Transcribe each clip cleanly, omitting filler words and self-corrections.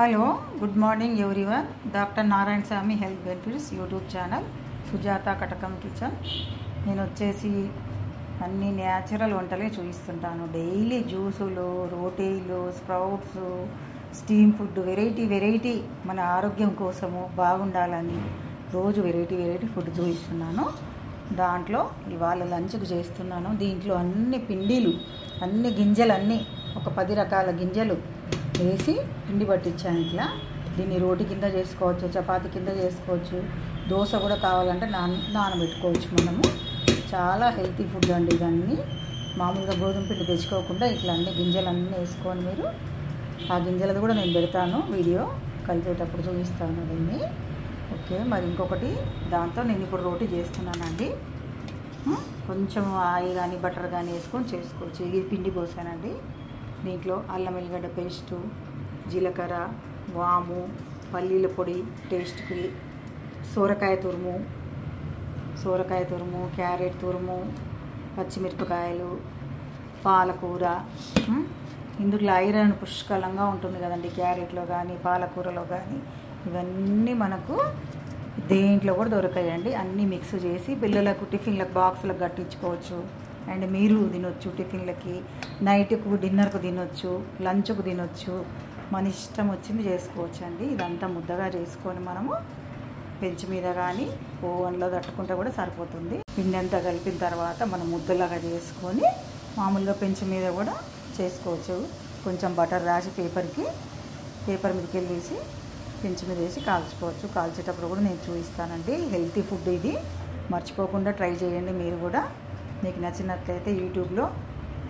Hello good morning everyone. Doctor Narayana స్వామి health benefits YouTube channel Sujatha కటకం kitchen. నేను వచ్చేసి అన్ని natural వంటలే చూపిస్తుంటాను. Daily జ్యూసులు, రోటీలు, స్ప్రౌట్స్, స్టీమ్ ఫుడ్, వెరైటీ మన ఆరోగ్యం కోసము బాగుండాలని రోజు వెరైటీ ఫుడ్ చూపిస్తున్నాను. దాంట్లో ఇవాళ లంచ్కి చేస్తున్నాను. దీంట్లో అన్ని పిండిలు, అన్ని గింజలు, ఒక 10 రకాల గింజలు వేసి పిండి పట్టించాను. ఇట్లా దీన్ని రోటి కింద చేసుకోవచ్చు, చపాతీ కింద చేసుకోవచ్చు, దోశ కూడా కావాలంటే నానబెట్టుకోవచ్చు. మనము చాలా హెల్తీ ఫుడ్ అండి. ఇదన్నీ మామూలుగా గోధుమ పిండి తెచ్చుకోకుండా ఇట్లా అన్ని గింజలన్నీ వేసుకొని మీరు ఆ గింజలది కూడా నేను పెడతాను, వీడియో కలిపేటప్పుడు చూపిస్తాను దీన్ని. ఓకే, మరి ఇంకొకటి దాంతో నేను ఇప్పుడు రోటీ చేస్తున్నానండి. కొంచెం ఆయిల్ కానీ బటర్ కానీ వేసుకొని చేసుకోవచ్చు. ఇది పిండి పోసానండి. దీంట్లో అల్లం ఎల్లిగడ్డ పేస్టు, జీలకర్ర, వాము, పల్లీల పొడి టేస్ట్కి, సోరకాయ తురుము, క్యారెట్ తురుము, పచ్చిమిరపకాయలు, పాలకూర. ఇందులో ఐరన్ పుష్కలంగా ఉంటుంది కదండి, క్యారెట్లో కానీ పాలకూరలో కానీ. ఇవన్నీ మనకు దేంట్లో కూడా దొరకాయండి. అన్నీ మిక్స్ చేసి పిల్లలకు టిఫిన్లకు బాక్సులకు కట్టించుకోవచ్చు. అండ్ మీరు తినొచ్చు, టిఫిన్లకి, నైట్కు డిన్నర్కు తినొచ్చు, లంచ్కు తినొచ్చు. మన ఇష్టం వచ్చింది చేసుకోవచ్చు అండి. ఇదంతా ముద్దగా చేసుకొని మనము పెంచి మీద కానీ ఓవెన్లో తట్టుకుంటే కూడా సరిపోతుంది. పిండి అంతా కలిపిన తర్వాత మనం ముద్దలాగా చేసుకొని మామూలుగా పెంచి మీద కూడా చేసుకోవచ్చు. కొంచెం బటర్ రాసి పేపర్ మీదకి వెళ్ళేసి పెంచి మీద వేసి కాల్చుకోవచ్చు. కాల్చేటప్పుడు కూడా నేను చూపిస్తానండి. హెల్తీ ఫుడ్ ఇది, మర్చిపోకుండా ట్రై చేయండి మీరు కూడా. మీకు నచ్చినట్లయితే యూట్యూబ్లో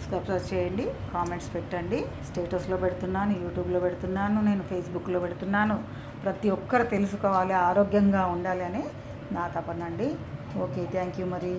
సబ్స్క్రైబ్ చేయండి, కామెంట్స్ పెట్టండి. స్టేటస్లో పెడుతున్నాను, యూట్యూబ్లో పెడుతున్నాను, నేను ఫేస్బుక్లో పెడుతున్నాను. ప్రతి ఒక్కరు తెలుసుకోవాలి, ఆరోగ్యంగా ఉండాలి అని నా తపనండి. ఓకే, థ్యాంక్ యూ మరి.